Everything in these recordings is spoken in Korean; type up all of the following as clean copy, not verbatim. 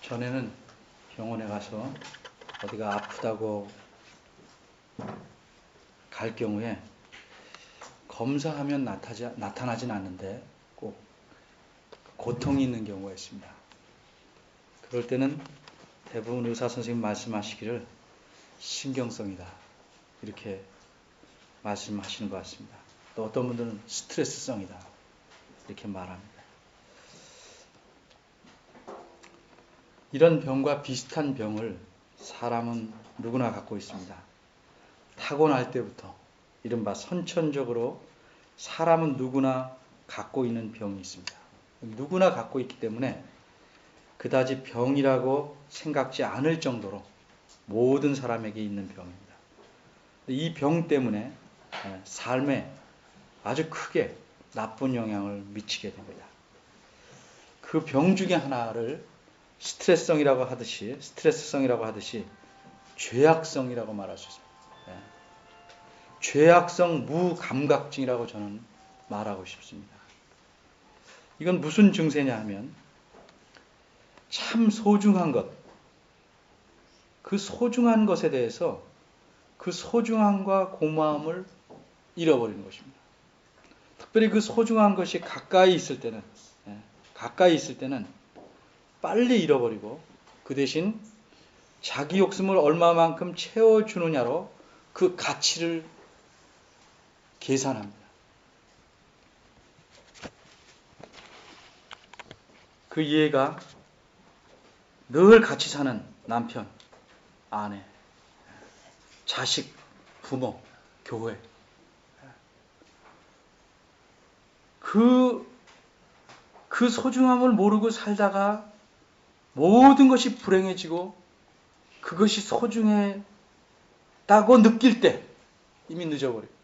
전에는 병원에 가서 어디가 아프다고 갈 경우에 검사하면 나타나진 않는데 꼭 고통이 있는 경우가 있습니다. 그럴 때는 대부분 의사 선생님 말씀하시기를 신경성이다 이렇게 말씀하시는 것 같습니다. 또 어떤 분들은 스트레스성이다 이렇게 말합니다. 이런 병과 비슷한 병을 사람은 누구나 갖고 있습니다. 타고날 때부터 이른바 선천적으로 사람은 누구나 갖고 있는 병이 있습니다. 누구나 갖고 있기 때문에 그다지 병이라고 생각지 않을 정도로 모든 사람에게 있는 병입니다. 이 병 때문에 삶에 아주 크게 나쁜 영향을 미치게 됩니다. 그 병 중에 하나를 스트레스성이라고 하듯이 죄악성이라고 말할 수 있습니다. 죄악성 무감각증이라고 저는 말하고 싶습니다. 이건 무슨 증세냐 하면 참 소중한 것, 그 소중한 것에 대해서 그 소중함과 고마움을 잃어버리는 것입니다. 특별히 그 소중한 것이 가까이 있을 때는 빨리 잃어버리고 그 대신 자기 욕심을 얼마만큼 채워주느냐로 그 가치를 계산합니다. 그 이해가 늘 같이 사는 남편, 아내, 자식, 부모, 교회 그 소중함을 모르고 살다가 모든 것이 불행해지고 그것이 소중했다고 느낄 때 이미 늦어버립니다.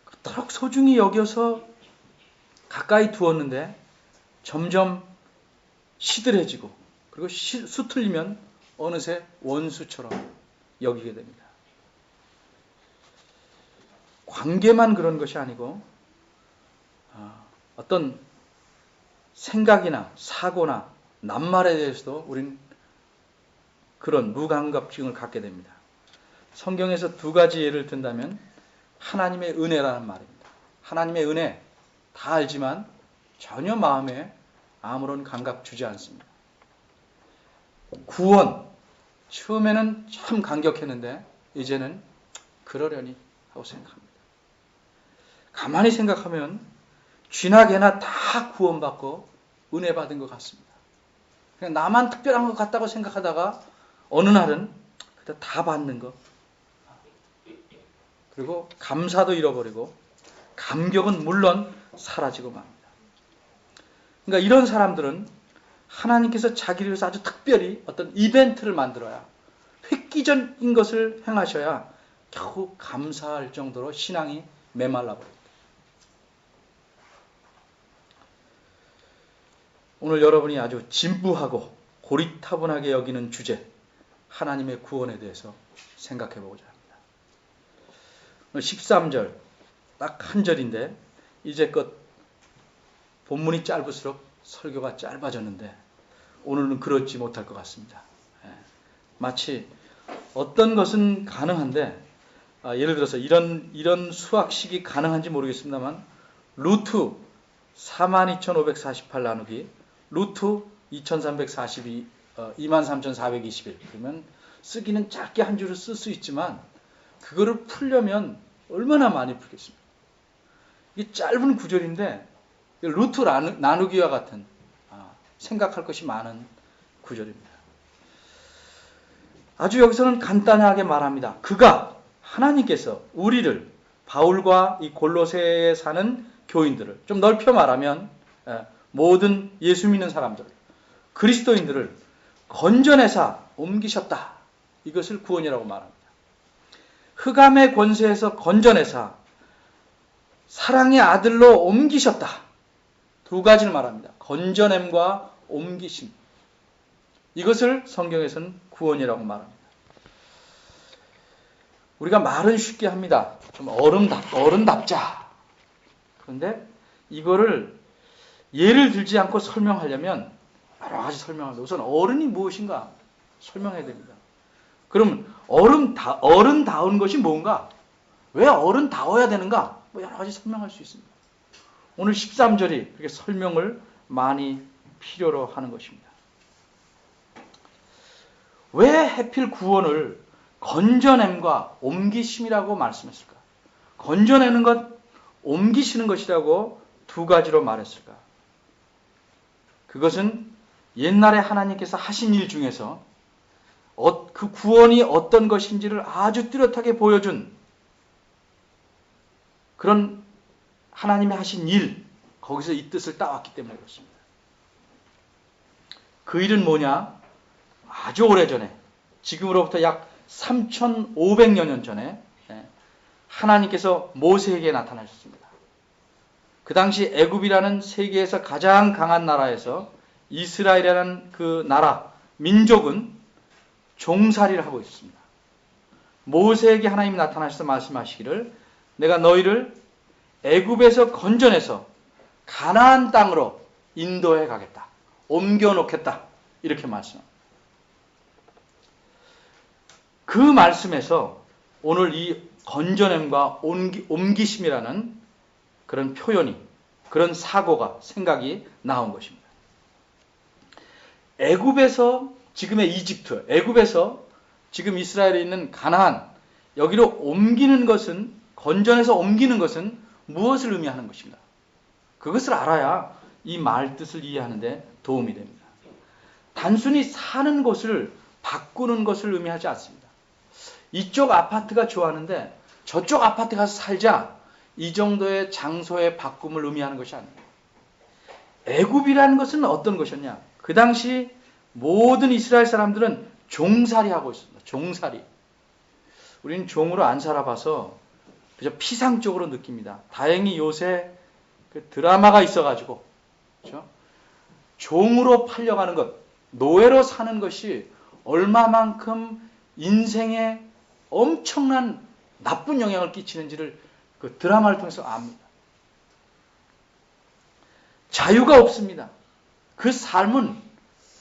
그토록 소중히 여겨서 가까이 두었는데 점점 시들해지고 그리고 수틀리면 어느새 원수처럼 여기게 됩니다. 관계만 그런 것이 아니고 어떤 생각이나 사고나 낱말에 대해서도 우린 그런 무감각증을 갖게 됩니다. 성경에서 두 가지 예를 든다면 하나님의 은혜라는 말입니다. 하나님의 은혜 다 알지만 전혀 마음에 아무런 감각 주지 않습니다. 구원 처음에는 참 감격했는데 이제는 그러려니 하고 생각합니다. 가만히 생각하면 쥐나 개나 다 구원받고 은혜 받은 것 같습니다. 그냥 나만 특별한 것 같다고 생각하다가 어느 날은 다 받는 것 그리고 감사도 잃어버리고 감격은 물론 사라지고 맙니다. 그러니까 이런 사람들은 하나님께서 자기를 위해서 아주 특별히 어떤 이벤트를 만들어야 획기적인 것을 행하셔야 겨우 감사할 정도로 신앙이 메말라 버립니다. 오늘 여러분이 아주 진부하고 고리타분하게 여기는 주제 하나님의 구원에 대해서 생각해 보고자 합니다. 13절 딱 한 절인데 이제껏 본문이 짧을수록 설교가 짧아졌는데 오늘은 그렇지 못할 것 같습니다. 마치 어떤 것은 가능한데 예를 들어서 이런 수학식이 가능한지 모르겠습니다만 루트 42,548 나누기 루트 2342 23,421 그러면 쓰기는 짧게 한 줄을 쓸 수 있지만 그거를 풀려면 얼마나 많이 풀겠습니까? 이게 짧은 구절인데 루트 나누기와 같은 생각할 것이 많은 구절입니다. 아주 여기서는 간단하게 말합니다. 그가 하나님께서 우리를 바울과 이 골로새에 사는 교인들을 좀 넓혀 말하면 모든 예수 믿는 사람들을 그리스도인들을 건져내사 옮기셨다. 이것을 구원이라고 말합니다. 흑암의 권세에서 건져내사 사랑의 아들로 옮기셨다. 두 가지를 말합니다. 건져냄과 옮기심. 이것을 성경에서는 구원이라고 말합니다. 우리가 말은 쉽게 합니다. 좀 어른답자. 그런데 이거를 예를 들지 않고 설명하려면 여러 가지 설명합니다. 우선 어른이 무엇인가 설명해야 됩니다. 그러면 어른다운 것이 뭔가? 왜 어른다워야 되는가? 뭐 여러 가지 설명할 수 있습니다. 오늘 13절이 그렇게 설명을 많이 필요로 하는 것입니다. 왜 하필 구원을 건져냄과 옮기심이라고 말씀했을까? 건져내는 것, 옮기시는 것이라고 두 가지로 말했을까? 그것은 옛날에 하나님께서 하신 일 중에서 그 구원이 어떤 것인지를 아주 뚜렷하게 보여준 그런 하나님이 하신 일, 거기서 이 뜻을 따왔기 때문에 그렇습니다. 그 일은 뭐냐? 아주 오래전에, 지금으로부터 약 3,500여 년 전에 하나님께서 모세에게 나타나셨습니다. 그 당시 애굽이라는 세계에서 가장 강한 나라에서 이스라엘이라는 그 나라, 민족은 종살이를 하고 있습니다. 모세에게 하나님이 나타나셔서 말씀하시기를 내가 너희를 애굽에서 건져내서 가나안 땅으로 인도해 가겠다. 옮겨 놓겠다. 이렇게 말씀합니다. 그 말씀에서 오늘 이 건져냄과 옮기심이라는 그런 표현이, 그런 사고가, 생각이 나온 것입니다. 애굽에서, 지금의 이집트, 애굽에서 지금 이스라엘에 있는 가나안, 여기로 옮기는 것은, 건져내서 옮기는 것은 무엇을 의미하는 것입니다. 그것을 알아야 이 말 뜻을 이해하는데 도움이 됩니다. 단순히 사는 곳을 바꾸는 것을 의미하지 않습니다. 이쪽 아파트가 좋아하는데 저쪽 아파트 가서 살자, 이 정도의 장소의 바꿈을 의미하는 것이 아닙니다. 애굽이라는 것은 어떤 것이었냐? 그 당시 모든 이스라엘 사람들은 종살이하고 있습니다. 종살이. 우리는 종으로 안 살아봐서 그저 피상적으로 느낍니다. 다행히 요새 그 드라마가 있어가지고, 그렇죠? 종으로 팔려가는 것, 노예로 사는 것이 얼마만큼 인생에 엄청난 나쁜 영향을 끼치는지를 그 드라마를 통해서 압니다. 자유가 없습니다. 그 삶은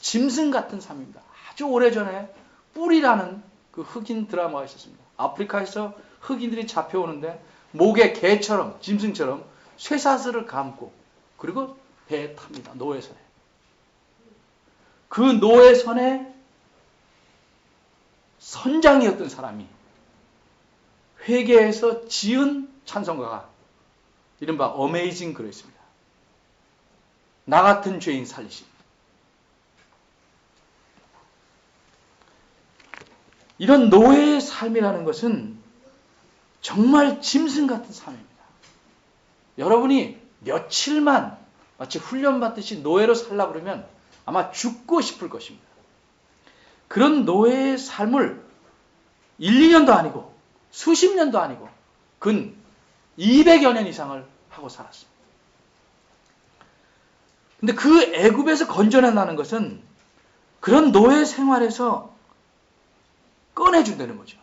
짐승 같은 삶입니다. 아주 오래전에 뿔이라는 그 흑인 드라마가 있었습니다. 아프리카에서 흑인들이 잡혀오는데 목에 개처럼, 짐승처럼 쇠사슬을 감고 그리고 배에 탑니다. 노예선에. 그 노예선에 선장이었던 사람이 회개에서 지은 찬송가가 이른바 어메이징 그레이스입니다. 나 같은 죄인 살리심. 이런 노예의 삶이라는 것은 정말 짐승 같은 삶입니다. 여러분이 며칠만 마치 훈련받듯이 노예로 살려고 그러면 아마 죽고 싶을 것입니다. 그런 노예의 삶을 1, 2년도 아니고 수십 년도 아니고 근 200여 년 이상을 하고 살았습니다. 근데 그 애굽에서 건져낸다는 것은 그런 노예 생활에서 꺼내준다는 거죠.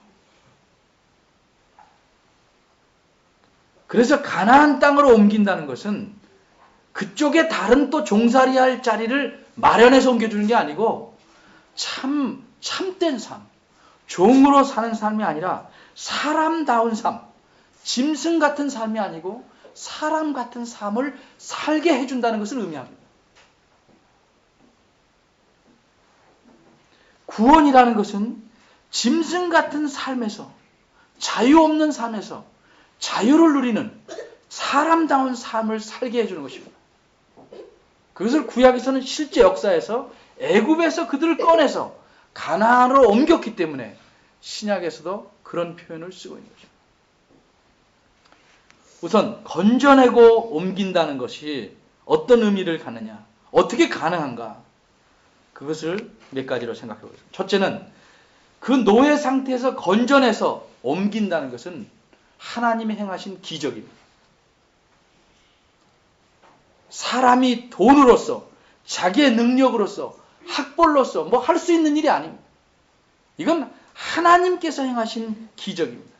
그래서 가나안 땅으로 옮긴다는 것은 그쪽에 다른 또 종살이할 자리를 마련해서 옮겨주는 게 아니고 참된 삶, 종으로 사는 삶이 아니라 사람다운 삶, 짐승 같은 삶이 아니고 사람 같은 삶을 살게 해준다는 것을 의미합니다. 구원이라는 것은 짐승 같은 삶에서, 자유 없는 삶에서 자유를 누리는 사람다운 삶을 살게 해주는 것입니다. 그것을 구약에서는 실제 역사에서 애굽에서 그들을 꺼내서 가나안으로 옮겼기 때문에 신약에서도 그런 표현을 쓰고 있는 것입니다. 우선 건져내고 옮긴다는 것이 어떤 의미를 갖느냐, 어떻게 가능한가, 그것을 몇 가지로 생각해 보겠습니다. 첫째는 그 노예 상태에서 건져내서 옮긴다는 것은 하나님이 행하신 기적입니다. 사람이 돈으로서, 자기의 능력으로서, 학벌로서 뭐 할 수 있는 일이 아닙니다. 이건 하나님께서 행하신 기적입니다.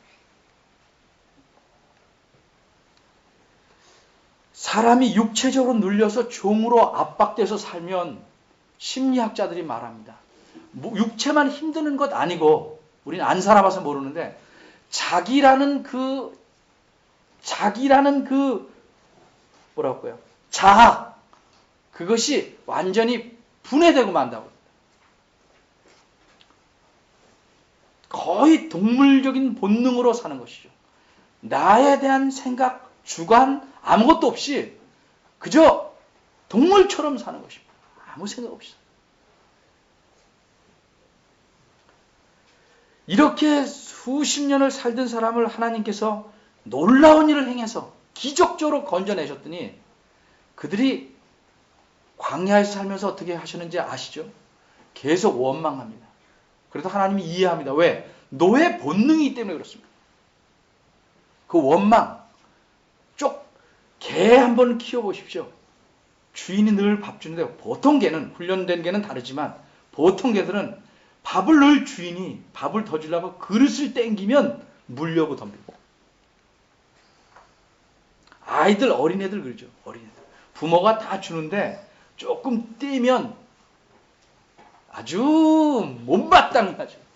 사람이 육체적으로 눌려서 종으로 압박돼서 살면 심리학자들이 말합니다. 육체만 힘드는 것 아니고, 우리는 안 살아봐서 모르는데, 자기라는 그 뭐라고 해요? 자아, 그것이 완전히 분해되고 만다고. 거의 동물적인 본능으로 사는 것이죠. 나에 대한 생각, 주관, 아무것도 없이 그저 동물처럼 사는 것입니다. 아무 생각 없이. 이렇게 수십 년을 살던 사람을 하나님께서 놀라운 일을 행해서 기적적으로 건져내셨더니 그들이 광야에서 살면서 어떻게 하셨는지 아시죠? 계속 원망합니다. 그래도 하나님이 이해합니다. 왜? 노예 본능이기 때문에 그렇습니다. 그 원망, 개 한번 키워보십시오. 주인이 늘 밥 주는데, 보통 개는, 훈련된 개는 다르지만 보통 개들은 밥을 늘 주인이 밥을 더 주려고 그릇을 땡기면 물려고 덤비고. 아이들, 어린애들 그러죠. 어린애들. 부모가 다 주는데 조금 떼면 아주 못마땅하죠.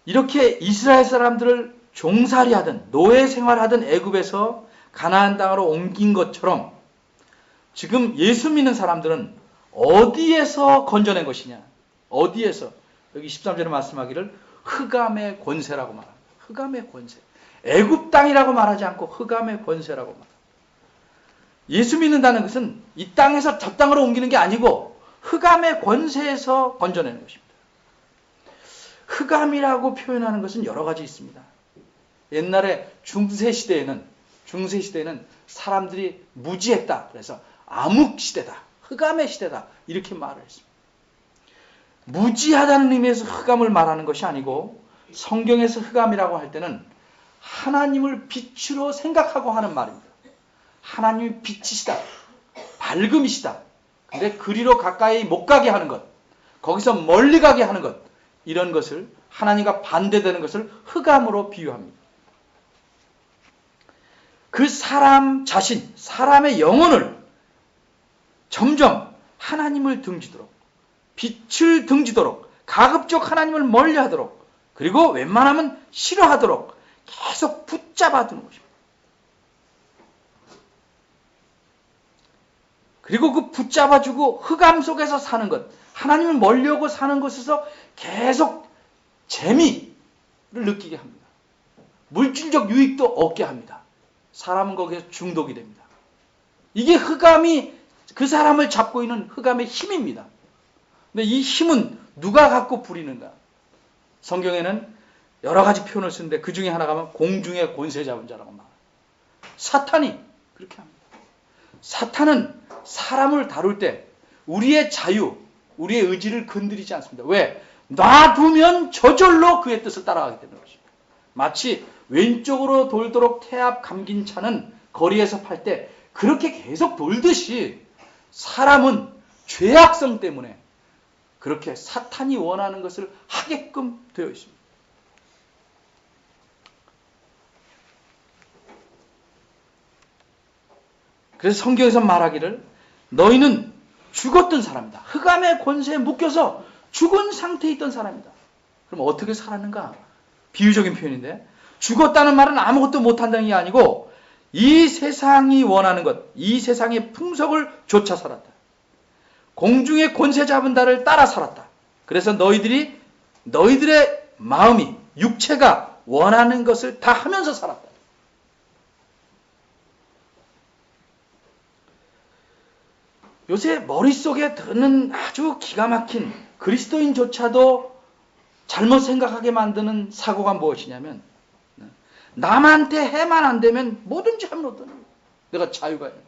이렇게 이스라엘 사람들을 종살이하던 노예 생활하던 애굽에서 가나안 땅으로 옮긴 것처럼 지금 예수 믿는 사람들은 어디에서 건져낸 것이냐? 어디에서? 여기 13절에 말씀하기를 흑암의 권세라고 말합니다. 흑암의 권세. 애굽 땅이라고 말하지 않고 흑암의 권세라고 말합니다. 예수 믿는다는 것은 이 땅에서 저 땅으로 옮기는 게 아니고 흑암의 권세에서 건져내는 것입니다. 흑암이라고 표현하는 것은 여러 가지 있습니다. 옛날에 중세시대에는 사람들이 무지했다. 그래서 암흑시대다. 흑암의 시대다. 이렇게 말을 했습니다. 무지하다는 의미에서 흑암을 말하는 것이 아니고 성경에서 흑암이라고 할 때는 하나님을 빛으로 생각하고 하는 말입니다. 하나님이 빛이시다. 밝음이시다. 근데 그리로 가까이 못 가게 하는 것. 거기서 멀리 가게 하는 것. 이런 것을 하나님과 반대되는 것을 흑암으로 비유합니다. 그 사람 자신, 사람의 영혼을 점점 하나님을 등지도록, 빛을 등지도록, 가급적 하나님을 멀리하도록, 그리고 웬만하면 싫어하도록 계속 붙잡아 두는 것입니다. 그리고 그 붙잡아주고 흑암 속에서 사는 것, 하나님을 멀리하고 사는 것에서 계속 재미를 느끼게 합니다. 물질적 유익도 얻게 합니다. 사람은 거기에서 중독이 됩니다. 이게 흑암이 그 사람을 잡고 있는 흑암의 힘입니다. 근데 이 힘은 누가 갖고 부리는가? 성경에는 여러 가지 표현을 쓰는데 그 중에 하나가 공중의 권세 잡은 자라고 말합니다. 사탄이 그렇게 합니다. 사탄은 사람을 다룰 때 우리의 자유, 우리의 의지를 건드리지 않습니다. 왜? 놔두면 저절로 그의 뜻을 따라가기 때문에 그렇습니다. 마치 왼쪽으로 돌도록 태압 감긴 차는 거리에서 팔 때 그렇게 계속 돌듯이 사람은 죄악성 때문에 그렇게 사탄이 원하는 것을 하게끔 되어 있습니다. 그래서 성경에서 말하기를 너희는 죽었던 사람이다. 흑암의 권세에 묶여서 죽은 상태에 있던 사람이다. 그럼 어떻게 살았는가? 비유적인 표현인데 죽었다는 말은 아무것도 못한다는 게 아니고 이 세상이 원하는 것, 이 세상의 풍속을 쫓아 살았다. 공중의 권세 잡은 자를 따라 살았다. 그래서 너희들의 마음이, 육체가 원하는 것을 다 하면서 살았다. 요새 머릿속에 드는 아주 기가 막힌 그리스도인조차도 잘못 생각하게 만드는 사고가 무엇이냐면 남한테 해만 안 되면 뭐든지 하면 어떠냐. 내가 자유가 있는.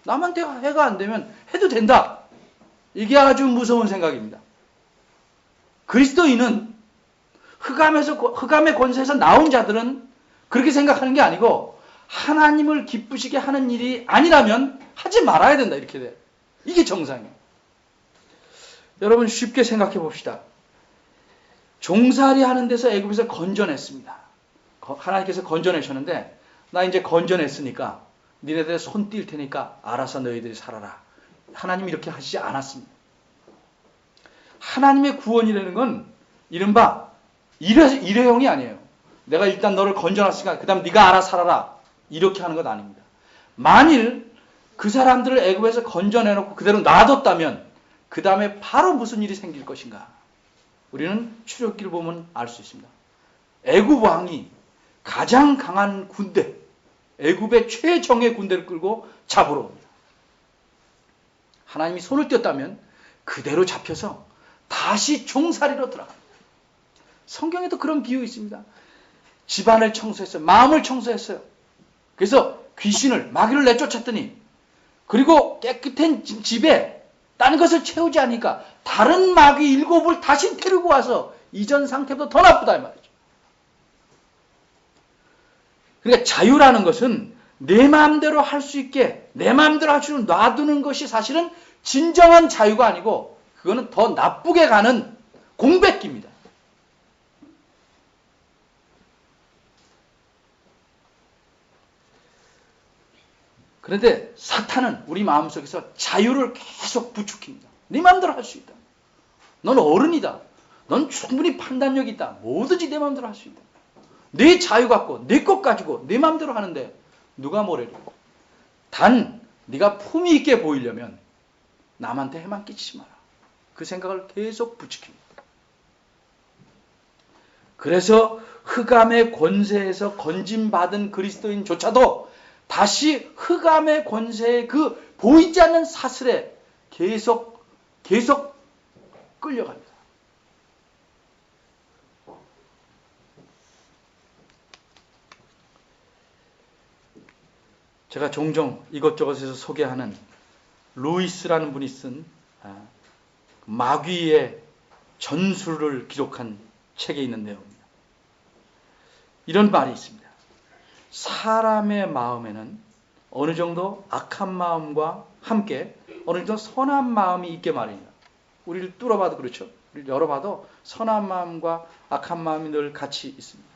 남한테 해가 안 되면 해도 된다. 이게 아주 무서운 생각입니다. 그리스도인은 흑암의 권세에서 나온 자들은 그렇게 생각하는 게 아니고 하나님을 기쁘시게 하는 일이 아니라면 하지 말아야 된다. 이렇게 돼. 이게 정상이에요. 여러분 쉽게 생각해 봅시다. 종살이 하는 데서 애굽에서 건져냈습니다. 하나님께서 건져내셨는데 나 이제 건져냈으니까 니네들 손 뛸 테니까 알아서 너희들이 살아라. 하나님 이렇게 하시지 않았습니다. 하나님의 구원이라는 건 이른바 일회용이 아니에요. 내가 일단 너를 건져놨으니까 그 다음 네가 알아 살아라. 이렇게 하는 것 아닙니다. 만일 그 사람들을 애굽에서 건져내놓고 그대로 놔뒀다면 그 다음에 바로 무슨 일이 생길 것인가? 우리는 출애굽기를 보면 알 수 있습니다. 애굽 왕이 가장 강한 군대, 애굽의 최정예 군대를 끌고 잡으러 옵니다. 하나님이 손을 떼었다면 그대로 잡혀서 다시 종살이로 들어갑니다. 성경에도 그런 비유 있습니다. 집안을 청소했어요. 마음을 청소했어요. 그래서 귀신을, 마귀를 내쫓았더니 그리고 깨끗한 집에 딴 것을 채우지 않으니까 다른 마귀 7을 다시 데리고 와서 이전 상태보다 더 나쁘다 이 말이죠. 그러니까 자유라는 것은 내 마음대로 할 수 있게 내 마음대로 할 수 있게 놔두는 것이 사실은 진정한 자유가 아니고 그거는 더 나쁘게 가는 공백기입니다. 그런데 사탄은 우리 마음속에서 자유를 계속 부추깁니다. 네 마음대로 할 수 있다. 넌 어른이다. 넌 충분히 판단력이 있다. 뭐든지 내 마음대로 할 수 있다. 내 자유 갖고 내 것 가지고 내 마음대로 하는데 누가 뭐래요. 단 네가 품위 있게 보이려면 남한테 해만 끼치지 마라. 그 생각을 계속 부추깁니다. 그래서 흑암의 권세에서 건짐받은 그리스도인조차도 다시 흑암의 권세의 그 보이지 않는 사슬에 계속 끌려갑니다. 제가 종종 이것저것에서 소개하는 루이스라는 분이 쓴 마귀의 전술을 기록한 책에 있는 내용입니다. 이런 말이 있습니다. 사람의 마음에는 어느 정도 악한 마음과 함께 어느 정도 선한 마음이 있게 마련이다. 우리를 뚫어봐도 그렇죠. 우리를 열어봐도 선한 마음과 악한 마음이 늘 같이 있습니다.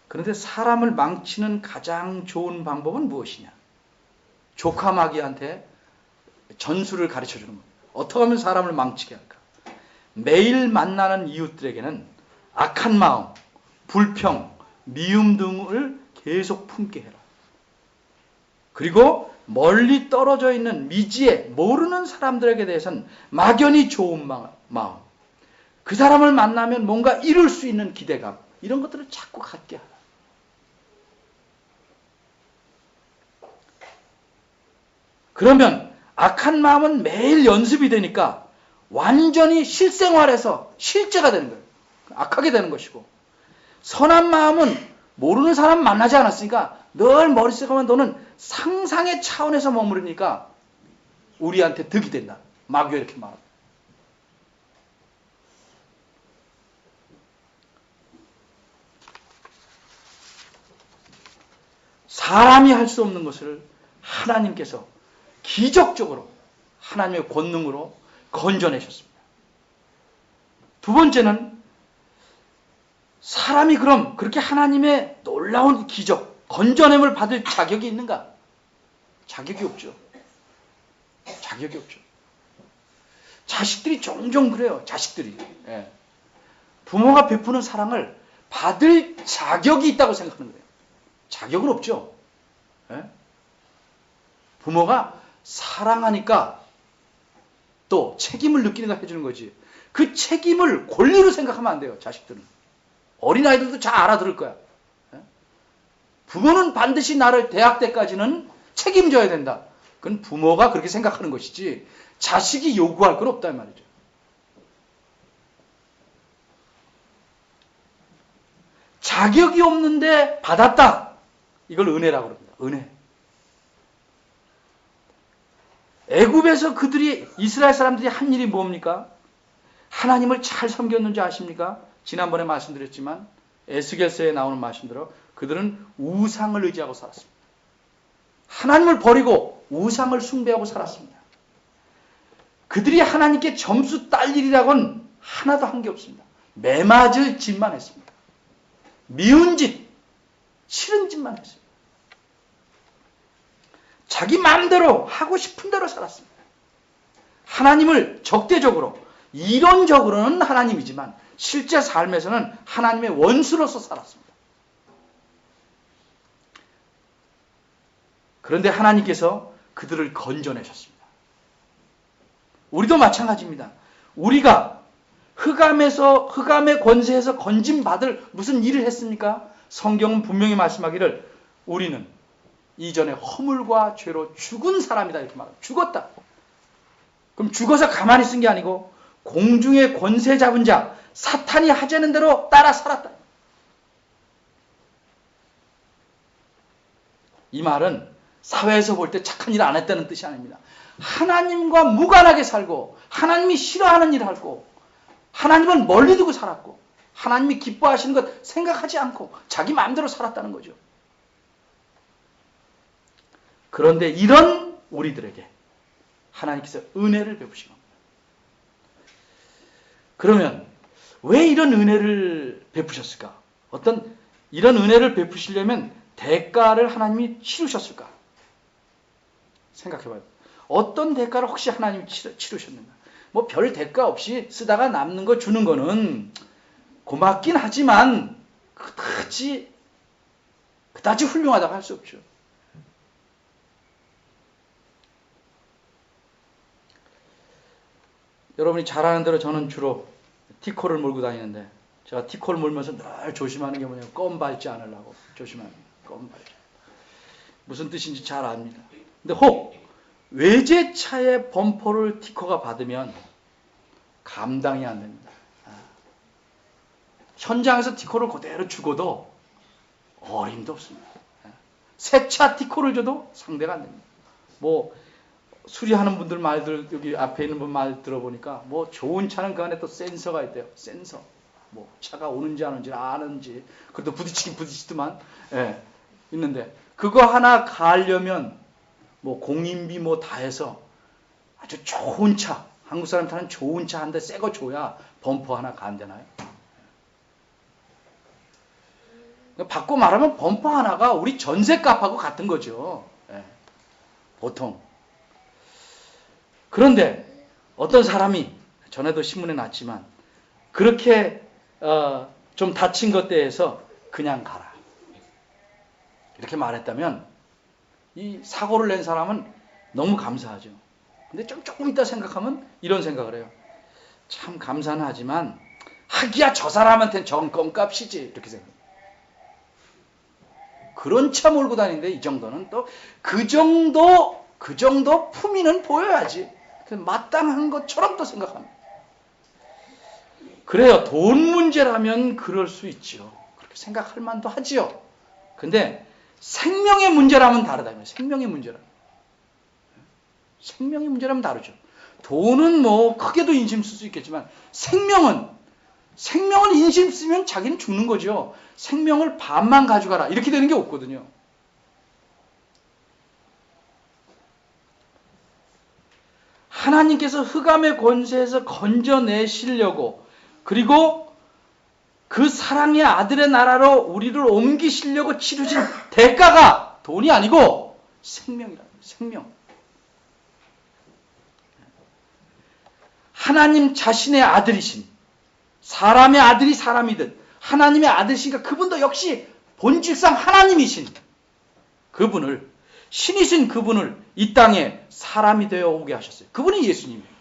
그런데 사람을 망치는 가장 좋은 방법은 무엇이냐? 조카 마귀한테 전술을 가르쳐주는 겁니다. 어떻게 하면 사람을 망치게 할까? 매일 만나는 이웃들에게는 악한 마음, 불평, 미움 등을 계속 품게 해라. 그리고 멀리 떨어져 있는 미지에 모르는 사람들에게 대해서는 막연히 좋은 마음, 그 사람을 만나면 뭔가 이룰 수 있는 기대감, 이런 것들을 자꾸 갖게 하라. 그러면 악한 마음은 매일 연습이 되니까 완전히 실생활에서 실제가 되는 거예요. 악하게 되는 것이고, 선한 마음은 모르는 사람 만나지 않았으니까 늘 머릿속에만 도는 상상의 차원에서 머무르니까 우리한테 득이 된다. 마귀가 이렇게 말합니다. 사람이 할 수 없는 것을 하나님께서 기적적으로 하나님의 권능으로 건져내셨습니다. 두 번째는 사람이 그럼 그렇게 하나님의 놀라운 기적, 건져냄을 받을 자격이 있는가? 자격이 없죠. 자격이 없죠. 자식들이 종종 그래요. 자식들이. 예. 부모가 베푸는 사랑을 받을 자격이 있다고 생각하는 거예요. 자격은 없죠. 예? 부모가 사랑하니까 또 책임을 느끼는 거 해주는 거지. 그 책임을 권리로 생각하면 안 돼요. 자식들은. 어린아이들도 잘 알아들을 거야. 부모는 반드시 나를 대학 때까지는 책임져야 된다. 그건 부모가 그렇게 생각하는 것이지 자식이 요구할 건 없다 이 말이죠. 자격이 없는데 받았다. 이걸 은혜라고 합니다. 은혜. 애굽에서 그들이 이스라엘 사람들이 한 일이 뭡니까? 하나님을 잘 섬겼는지 아십니까? 지난번에 말씀드렸지만 에스겔서에 나오는 말씀대로 그들은 우상을 의지하고 살았습니다. 하나님을 버리고 우상을 숭배하고 살았습니다. 그들이 하나님께 점수 딸 일이라고는 하나도 한 게 없습니다. 매맞을 짓만 했습니다. 미운 짓, 싫은 짓만 했습니다. 자기 마음대로 하고 싶은 대로 살았습니다. 하나님을 적대적으로, 이론적으로는 하나님이지만 실제 삶에서는 하나님의 원수로서 살았습니다. 그런데 하나님께서 그들을 건져내셨습니다. 우리도 마찬가지입니다. 우리가 흑암의 권세에서 건진받을 무슨 일을 했습니까? 성경은 분명히 말씀하기를 우리는 이전에 허물과 죄로 죽은 사람이다 이렇게 말합니다. 죽었다. 그럼 죽어서 가만히 있은 게 아니고 공중의 권세 잡은 자 사탄이 하자는 대로 따라 살았다. 이 말은 사회에서 볼 때 착한 일 안 했다는 뜻이 아닙니다. 하나님과 무관하게 살고 하나님이 싫어하는 일을 하고 하나님을 멀리 두고 살았고 하나님이 기뻐하시는 것 생각하지 않고 자기 마음대로 살았다는 거죠. 그런데 이런 우리들에게 하나님께서 은혜를 베푸신 겁니다. 그러면 왜 이런 은혜를 베푸셨을까? 이런 은혜를 베푸시려면 대가를 하나님이 치르셨을까? 생각해봐요. 어떤 대가를 혹시 하나님이 치르셨는가? 뭐 별 대가 없이 쓰다가 남는 거 주는 거는 고맙긴 하지만 그다지 훌륭하다고 할 수 없죠. 여러분이 잘 아는 대로 저는 주로 티코를 몰고 다니는데 제가 티코를 몰면서 늘 조심하는 게 뭐냐면 껌 밟지 않으려고 조심합니다. 껌 밟지. 무슨 뜻인지 잘 압니다. 근데 혹 외제차의 범퍼를 티코가 받으면 감당이 안 됩니다. 현장에서 티코를 그대로 주고도 어림도 없습니다. 새 차 티코를 줘도 상대가 안 됩니다. 뭐 수리하는 분들 말들 여기 앞에 있는 분 말 들어보니까 뭐 좋은 차는 그 안에 또 센서가 있대요. 센서. 뭐 차가 오는지 안 오는지 아는지. 그래도 부딪히지만 있는데 그거 하나 가려면 뭐 공인비 뭐 다 해서 아주 좋은 차, 한국 사람 타는 좋은 차 한 대 새 거 줘야 범퍼 하나 간대나요. 바꿔 말하면 범퍼 하나가 우리 전세값하고 같은 거죠. 보통. 그런데 어떤 사람이 전에도 신문에 났지만 그렇게 좀 다친 것 대해서 그냥 가라 이렇게 말했다면 이 사고를 낸 사람은 너무 감사하죠. 근데 조금 있다 생각하면 이런 생각을 해요. 참 감사는 하지만 하기야 저 사람한테는 정권값이지 이렇게 생각해요. 그런 차 몰고 다니는데 이 정도는 또 그 정도 품위는 보여야지. 마땅한 것처럼 또 생각합니다. 그래요. 돈 문제라면 그럴 수 있죠. 그렇게 생각할 만도 하지요. 근데 생명의 문제라면 다르다면 생명의 문제라면 다르죠. 돈은 뭐 크게도 인심 쓸 수 있겠지만 생명을 인심 쓰면 자기는 죽는 거죠. 생명을 반만 가져가라 이렇게 되는 게 없거든요. 하나님께서 흑암의 권세에서 건져내시려고 그리고 그 사랑의 아들의 나라로 우리를 옮기시려고 치르신 대가가 돈이 아니고 생명이라는 거예요. 생명. 하나님 자신의 아들이신 사람의 아들이 사람이든 하나님의 아들이신가 그분도 역시 본질상 하나님이신 그분을 신이신 그분을 이 땅에 사람이 되어 오게 하셨어요. 그분이 예수님이에요.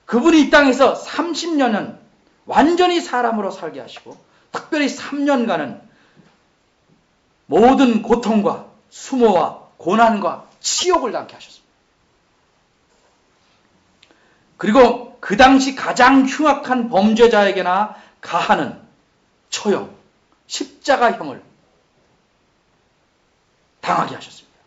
그분이 이 땅에서 30년은 완전히 사람으로 살게 하시고 특별히 3년간은 모든 고통과 수모와 고난과 치욕을 당케 하셨습니다. 그리고 그 당시 가장 흉악한 범죄자에게나 가하는 처형, 십자가형을 당하게 하셨습니다.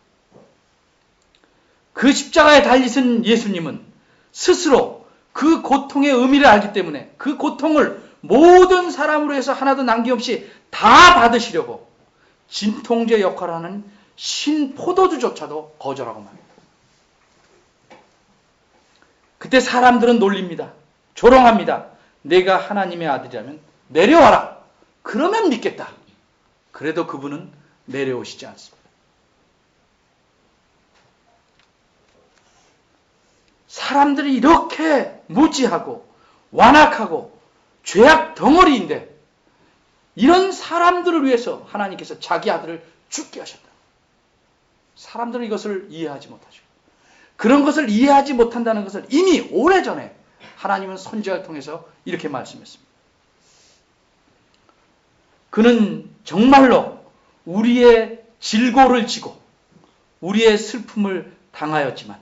그 십자가에 달리신 예수님은 스스로 그 고통의 의미를 알기 때문에 그 고통을 모든 사람으로 해서 하나도 남김없이 다 받으시려고 진통제 역할을 하는 신포도주조차도 거절하고 맙니다. 그때 사람들은 놀립니다. 조롱합니다. 내가 하나님의 아들이라면 내려와라. 그러면 믿겠다. 그래도 그분은 내려오시지 않습니다. 사람들이 이렇게 무지하고 완악하고 죄악 덩어리인데 이런 사람들을 위해서 하나님께서 자기 아들을 죽게 하셨다. 사람들은 이것을 이해하지 못하죠. 그런 것을 이해하지 못한다는 것을 이미 오래전에 하나님은 선지자를 통해서 이렇게 말씀했습니다. 그는 정말로 우리의 질고를 지고 우리의 슬픔을 당하였지만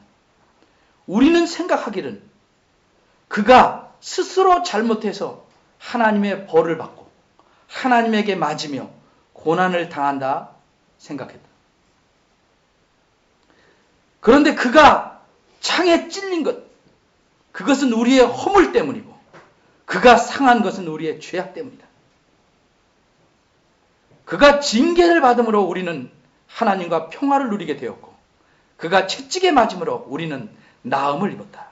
우리는 생각하기를 그가 스스로 잘못해서 하나님의 벌을 받고 하나님에게 맞으며 고난을 당한다 생각했다. 그런데 그가 창에 찔린 것, 그것은 우리의 허물 때문이고 그가 상한 것은 우리의 죄악 때문이다. 그가 징계를 받음으로 우리는 하나님과 평화를 누리게 되었고 그가 채찍에 맞음으로 우리는 나음을 입었다.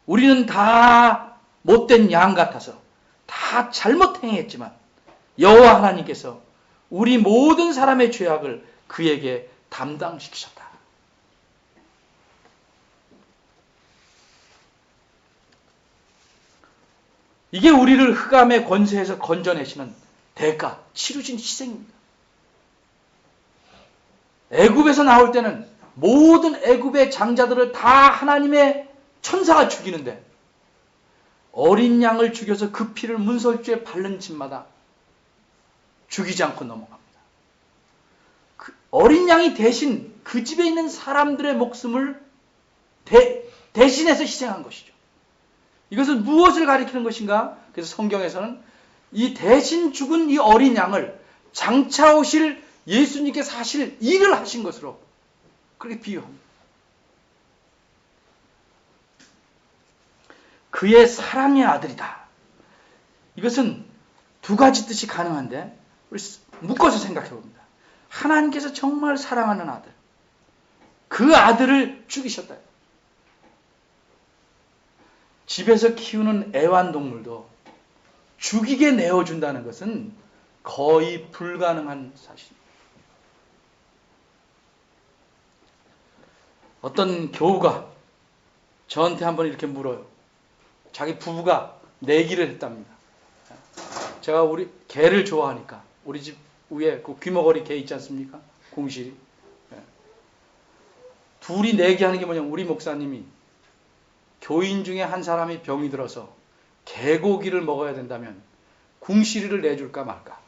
우리는 다 못된 양 같아서 다 잘못 행했지만 여호와 하나님께서 우리 모든 사람의 죄악을 그에게 담당시키셨다. 이게 우리를 흑암의 권세에서 건져내시는 대가, 치르신 희생입니다. 애굽에서 나올 때는 모든 애굽의 장자들을 다 하나님의 천사가 죽이는데 어린 양을 죽여서 그 피를 문설주에 바른 집마다 죽이지 않고 넘어갑니다. 그 어린 양이 대신 그 집에 있는 사람들의 목숨을 대신해서 희생한 것이죠. 이것은 무엇을 가리키는 것인가? 그래서 성경에서는 이 대신 죽은 이 어린 양을 장차 오실 예수님께서 사실 일을 하신 것으로 그렇게 비유합니다. 그의 사랑의 아들이다. 이것은 두 가지 뜻이 가능한데 우리 묶어서 생각해 봅니다. 하나님께서 정말 사랑하는 아들, 그 아들을 죽이셨다. 집에서 키우는 애완동물도 죽이게 내어준다는 것은 거의 불가능한 사실입니다. 어떤 교우가 저한테 한번 이렇게 물어요. 자기 부부가 내기를 했답니다. 제가 우리 개를 좋아하니까 우리 집 위에 그 귀머거리 개 있지 않습니까? 궁실이. 둘이 내기하는 게 뭐냐면 우리 목사님이 교인 중에 한 사람이 병이 들어서 개고기를 먹어야 된다면 궁시리를 내줄까 말까.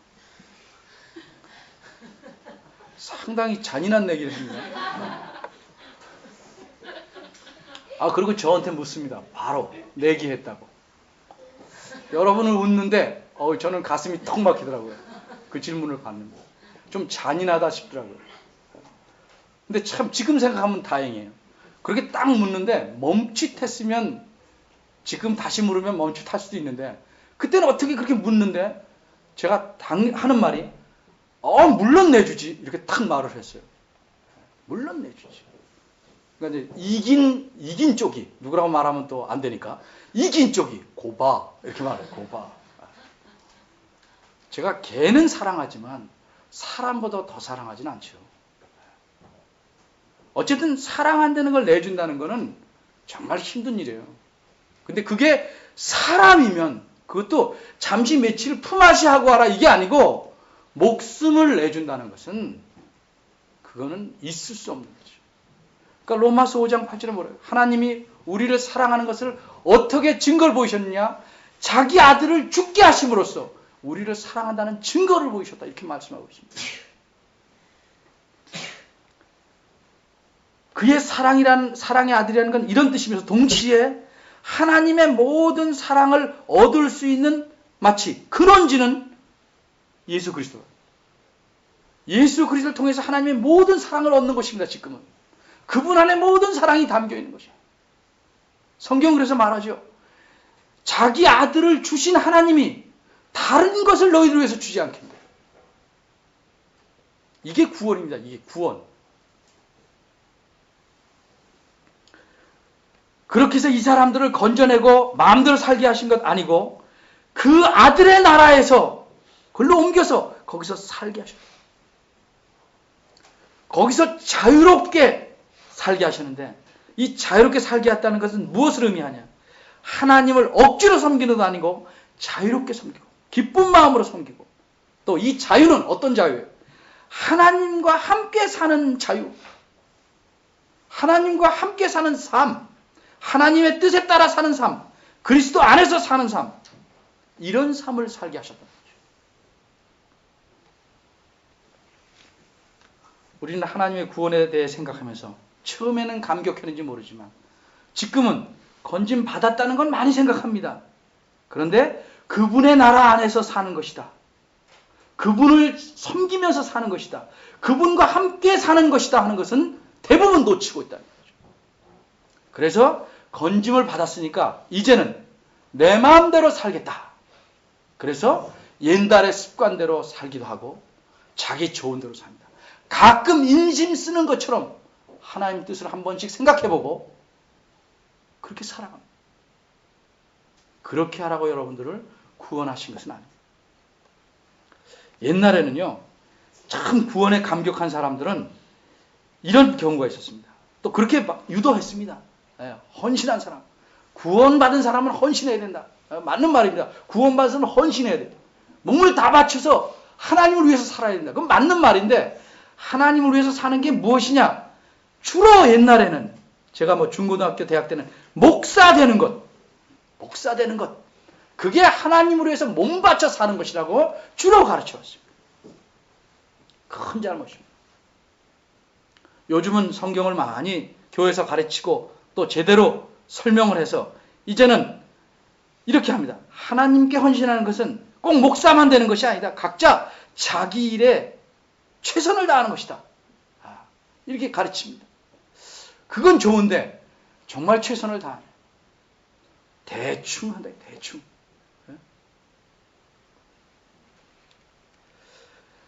상당히 잔인한 내기를 했습니다. 그리고 저한테 묻습니다. 바로 내기했다고. 여러분은 웃는데 저는 가슴이 턱 막히더라고요. 그 질문을 받는데. 좀 잔인하다 싶더라고요. 근데 참 지금 생각하면 다행이에요. 그렇게 딱 묻는데 멈칫했으면 지금 다시 물으면 멈칫할 수도 있는데 그때는 어떻게 그렇게 묻는데 제가 하는 말이 물론 내주지 이렇게 딱 말을 했어요. 물론 내주지. 그러니까 이제 이긴 쪽이 누구라고 말하면 또 안 되니까 이긴 쪽이 고봐 이렇게 말해요. 고봐. 제가 개는 사랑하지만 사람보다 더 사랑하진 않죠. 어쨌든 사랑한다는 걸 내준다는 거는 정말 힘든 일이에요. 근데 그게 사람이면 그것도 잠시 며칠 품앗이 하고 하라 이게 아니고 목숨을 내준다는 것은 그거는 있을 수 없는 거죠. 그러니까 로마서 5장 8절에 뭐래요? 하나님이 우리를 사랑하는 것을 어떻게 증거를 보이셨느냐? 자기 아들을 죽게 하심으로써 우리를 사랑한다는 증거를 보이셨다. 이렇게 말씀하고 있습니다. 그의 사랑의 아들이라는 건 이런 뜻이면서 동시에 하나님의 모든 사랑을 얻을 수 있는 마치 근원지는 예수 그리스도. 예수 그리스도를 통해서 하나님의 모든 사랑을 얻는 것입니다. 지금은. 그분 안에 모든 사랑이 담겨 있는 것이에요. 성경은 그래서 말하죠. 자기 아들을 주신 하나님이 다른 것을 너희들 위해서 주지 않겠다. 이게 구원입니다. 이게 구원. 그렇게 해서 이 사람들을 건져내고 마음대로 살게 하신 것 아니고 그 아들의 나라에서 글로 옮겨서 거기서 살게 하셨어요. 거기서 자유롭게 살게 하시는데 이 자유롭게 살게 했다는 것은 무엇을 의미하냐? 하나님을 억지로 섬기는 것도 아니고 자유롭게 섬기고 기쁜 마음으로 섬기고 또 이 자유는 어떤 자유예요? 하나님과 함께 사는 자유. 하나님과 함께 사는 삶. 하나님의 뜻에 따라 사는 삶. 그리스도 안에서 사는 삶. 이런 삶을 살게 하셨다. 우리는 하나님의 구원에 대해 생각하면서 처음에는 감격했는지 모르지만 지금은 건짐 받았다는 건 많이 생각합니다. 그런데 그분의 나라 안에서 사는 것이다. 그분을 섬기면서 사는 것이다. 그분과 함께 사는 것이다 하는 것은 대부분 놓치고 있다는 거죠. 그래서 건짐을 받았으니까 이제는 내 마음대로 살겠다. 그래서 옛날의 습관대로 살기도 하고 자기 좋은 대로 삽니다. 가끔 인심 쓰는 것처럼 하나님 뜻을 한 번씩 생각해보고 그렇게 살아갑니다. 그렇게 하라고 여러분들을 구원하신 것은 아닙니다. 옛날에는요, 참 구원에 감격한 사람들은 이런 경우가 있었습니다. 또 그렇게 막 유도했습니다. 헌신한 사람. 구원받은 사람은 헌신해야 된다. 맞는 말입니다. 구원받은 사람은 헌신해야 된다. 몸을 다 바쳐서 하나님을 위해서 살아야 된다. 그건 맞는 말인데 하나님을 위해서 사는 게 무엇이냐? 주로 옛날에는 제가 뭐 중고등학교 대학 때는 목사 되는 것. 그게 하나님을 위해서 몸 바쳐 사는 것이라고 주로 가르쳐왔습니다. 큰 잘못입니다. 요즘은 성경을 많이 교회에서 가르치고 또 제대로 설명을 해서 이제는 이렇게 합니다. 하나님께 헌신하는 것은 꼭 목사만 되는 것이 아니다. 각자 자기 일에 최선을 다하는 것이다. 이렇게 가르칩니다. 그건 좋은데 정말 최선을 다하냐. 대충 한다. 대충.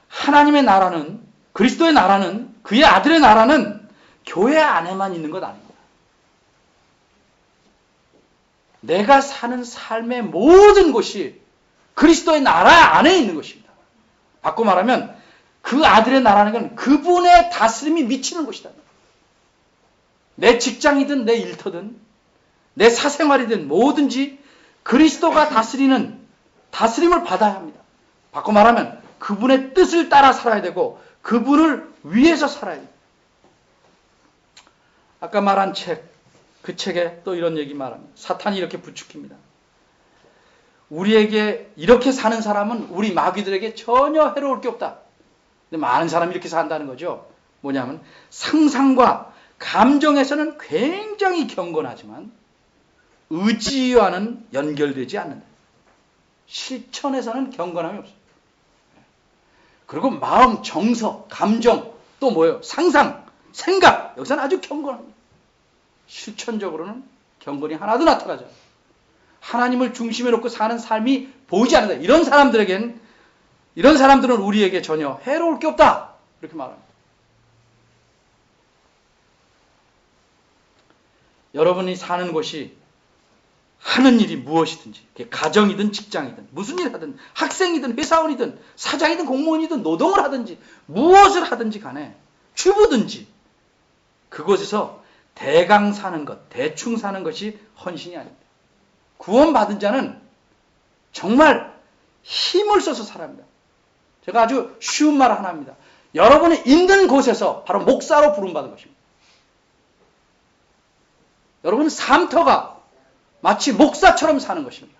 하나님의 나라는, 그리스도의 나라는, 그의 아들의 나라는 교회 안에만 있는 것 아닙니다. 내가 사는 삶의 모든 것이 그리스도의 나라 안에 있는 것입니다. 바꿔 말하면 그 아들의 나라는 건 그분의 다스림이 미치는 것이다. 내 직장이든 내 일터든 내 사생활이든 뭐든지 그리스도가 다스리는 다스림을 받아야 합니다. 바꿔 말하면 그분의 뜻을 따라 살아야 되고 그분을 위해서 살아야 돼요. 아까 말한 책, 그 책에 또 이런 얘기 말합니다. 사탄이 이렇게 부추깁니다. 우리에게 이렇게 사는 사람은 우리 마귀들에게 전혀 해로울 게 없다. 근데 많은 사람이 이렇게 산다는 거죠. 뭐냐면 상상과 감정에서는 굉장히 경건하지만 의지와는 연결되지 않는다. 실천에서는 경건함이 없습니다. 그리고 마음, 정서, 감정, 또 뭐예요? 상상, 생각, 여기서는 아주 경건합니다. 실천적으로는 경건이 하나도 나타나지 않아요. 하나님을 중심에 놓고 사는 삶이 보이지 않는다. 이런 사람들은 우리에게 전혀 해로울 게 없다. 이렇게 말합니다. 여러분이 사는 것이 하는 일이 무엇이든지, 가정이든 직장이든 무슨 일 하든 학생이든 회사원이든 사장이든 공무원이든 노동을 하든지 무엇을 하든지 간에 주부든지 그곳에서 대강 사는 것, 대충 사는 것이 헌신이 아닙니다. 구원받은 자는 정말 힘을 써서 살아야 합니다. 제가 아주 쉬운 말 하나 합니다. 여러분이 있는 곳에서 바로 목사로 부름받은 것입니다. 여러분 삶터가 마치 목사처럼 사는 것입니다.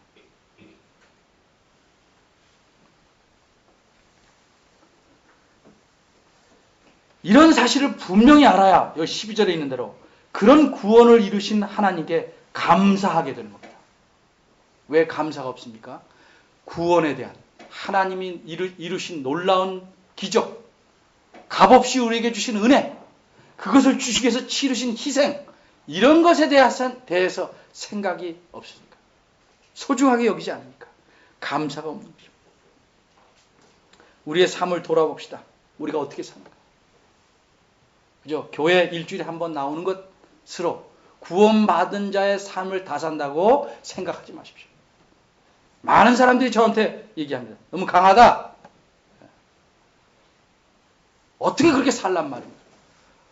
이런 사실을 분명히 알아야 여기 12절에 있는 대로 그런 구원을 이루신 하나님께 감사하게 되는 겁니다. 왜 감사가 없습니까? 구원에 대한 하나님이 이루신 놀라운 기적, 값없이 우리에게 주신 은혜, 그것을 주시기 위해서 치르신 희생, 이런 것에 대해서 생각이 없으니까, 소중하게 여기지 않으니까 감사가 없는 것입니다. 우리의 삶을 돌아봅시다. 우리가 어떻게 삽니까? 그죠? 교회 일주일에 한 번 나오는 것으로 구원받은 자의 삶을 다 산다고 생각하지 마십시오. 많은 사람들이 저한테 얘기합니다. 너무 강하다. 어떻게 그렇게 살란 말입니까?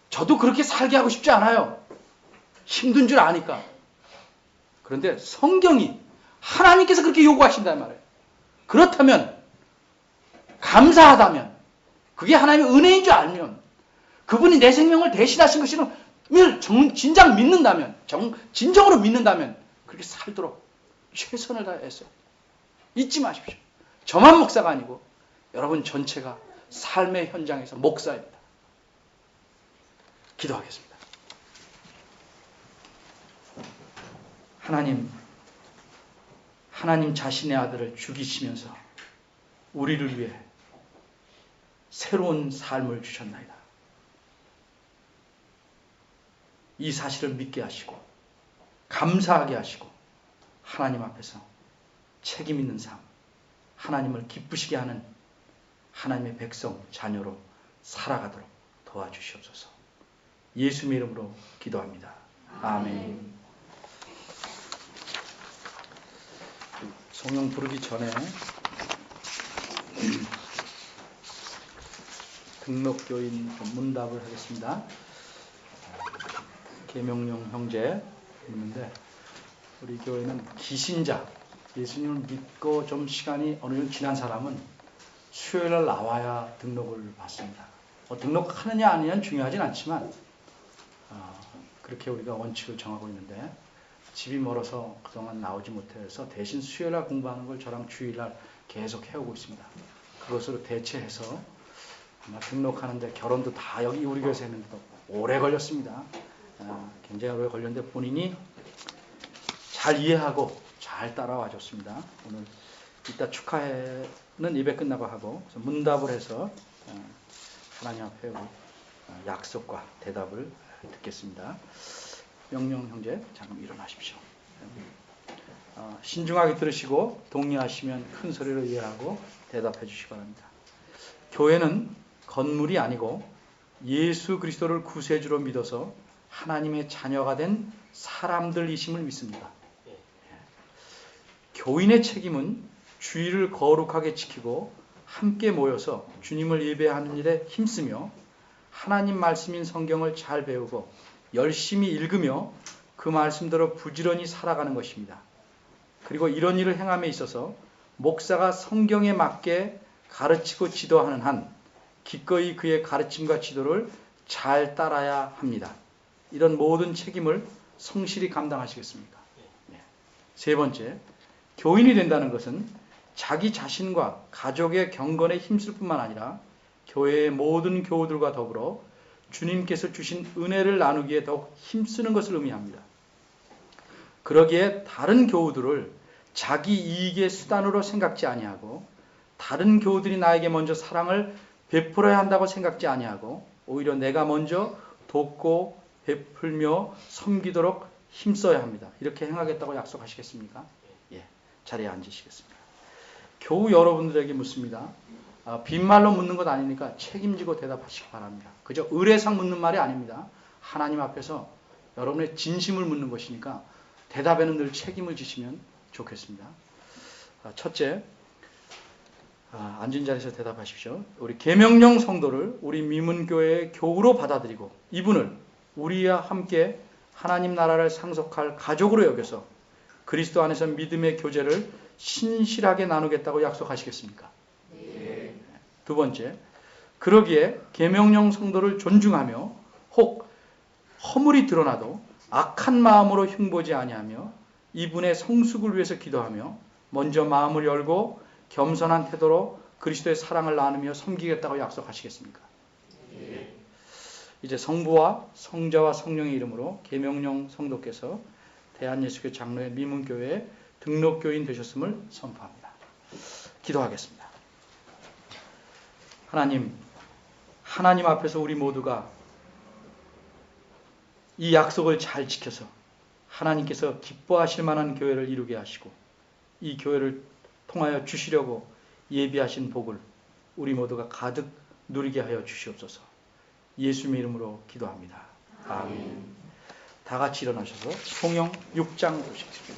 저도 그렇게 살게 하고 싶지 않아요. 힘든 줄 아니까. 그런데 성경이 하나님께서 그렇게 요구하신단 말이에요. 그렇다면, 감사하다면, 그게 하나님의 은혜인 줄 알면, 그분이 내 생명을 대신하신 것을 진작 믿는다면, 진정으로 믿는다면 그렇게 살도록 최선을 다해서 잊지 마십시오. 저만 목사가 아니고 여러분 전체가 삶의 현장에서 목사입니다. 기도하겠습니다. 하나님 자신의 아들을 죽이시면서 우리를 위해 새로운 삶을 주셨나이다. 이 사실을 믿게 하시고 감사하게 하시고 하나님 앞에서 책임 있는 삶, 하나님을 기쁘시게 하는 하나님의 백성, 자녀로 살아가도록 도와주시옵소서. 예수님의 이름으로 기도합니다. 아멘. 성령 부르기 전에 등록교인 문답을 하겠습니다. 계명용 형제 묻는데, 우리 교회는 기신자, 예수님을 믿고 좀 시간이 어느 정도 지난 사람은 수요일날 나와야 등록을 받습니다. 등록하느냐 아니냐는 중요하진 않지만 그렇게 우리가 원칙을 정하고 있는데, 집이 멀어서 그동안 나오지 못해서 대신 수요일날 공부하는 걸 저랑 주일날 계속 해오고 있습니다. 그것으로 대체해서 아마 등록하는데, 결혼도 다 여기 우리 교회에서 했는데 오래 걸렸습니다. 굉장히 오래 걸렸는데 본인이 잘 이해하고 잘 따라와 줬습니다. 오늘 이따 축하회는 예배 끝나고 하고 문답을 해서 하나님 앞에 우리 약속과 대답을 듣겠습니다. 명령 형제, 잠깐 일어나십시오. 신중하게 들으시고 동의하시면 큰 소리로 이해하고 대답해 주시기 바랍니다. 교회는 건물이 아니고 예수 그리스도를 구세주로 믿어서 하나님의 자녀가 된 사람들이심을 믿습니다. 교인의 책임은 주의를 거룩하게 지키고 함께 모여서 주님을 예배하는 일에 힘쓰며 하나님 말씀인 성경을 잘 배우고 열심히 읽으며 그 말씀대로 부지런히 살아가는 것입니다. 그리고 이런 일을 행함에 있어서 목사가 성경에 맞게 가르치고 지도하는 한 기꺼이 그의 가르침과 지도를 잘 따라야 합니다. 이런 모든 책임을 성실히 감당하시겠습니까? 세 번째, 교인이 된다는 것은 자기 자신과 가족의 경건에 힘쓸 뿐만 아니라 교회의 모든 교우들과 더불어 주님께서 주신 은혜를 나누기에 더욱 힘쓰는 것을 의미합니다. 그러기에 다른 교우들을 자기 이익의 수단으로 생각지 아니하고 다른 교우들이 나에게 먼저 사랑을 베풀어야 한다고 생각지 아니하고 오히려 내가 먼저 돕고 베풀며 섬기도록 힘써야 합니다. 이렇게 행하겠다고 약속하시겠습니까? 예, 자리에 앉으시겠습니다. 교우 여러분들에게 묻습니다. 빈말로 묻는 것 아니니까 책임지고 대답하시기 바랍니다. 그저 의례상 묻는 말이 아닙니다. 하나님 앞에서 여러분의 진심을 묻는 것이니까 대답에는 늘 책임을 지시면 좋겠습니다. 첫째, 앉은 자리에서 대답하십시오. 우리 계명령 성도를 우리 미문교회의 교우로 받아들이고 이분을 우리와 함께 하나님 나라를 상속할 가족으로 여겨서 그리스도 안에서 믿음의 교제를 신실하게 나누겠다고 약속하시겠습니까? 네. 두 번째, 그러기에 계명령 성도를 존중하며 혹 허물이 드러나도 악한 마음으로 흉보지 아니하며 이분의 성숙을 위해서 기도하며 먼저 마음을 열고 겸손한 태도로 그리스도의 사랑을 나누며 섬기겠다고 약속하시겠습니까? 네. 이제 성부와 성자와 성령의 이름으로 계명령 성도께서 대한예수교 장로의 미문교회에 등록교인 되셨음을 선포합니다. 기도하겠습니다. 하나님 앞에서 우리 모두가 이 약속을 잘 지켜서 하나님께서 기뻐하실 만한 교회를 이루게 하시고 이 교회를 통하여 주시려고 예비하신 복을 우리 모두가 가득 누리게 하여 주시옵소서. 예수님의 이름으로 기도합니다. 아멘. 다 같이 일어나셔서 송영 6장 보십시오.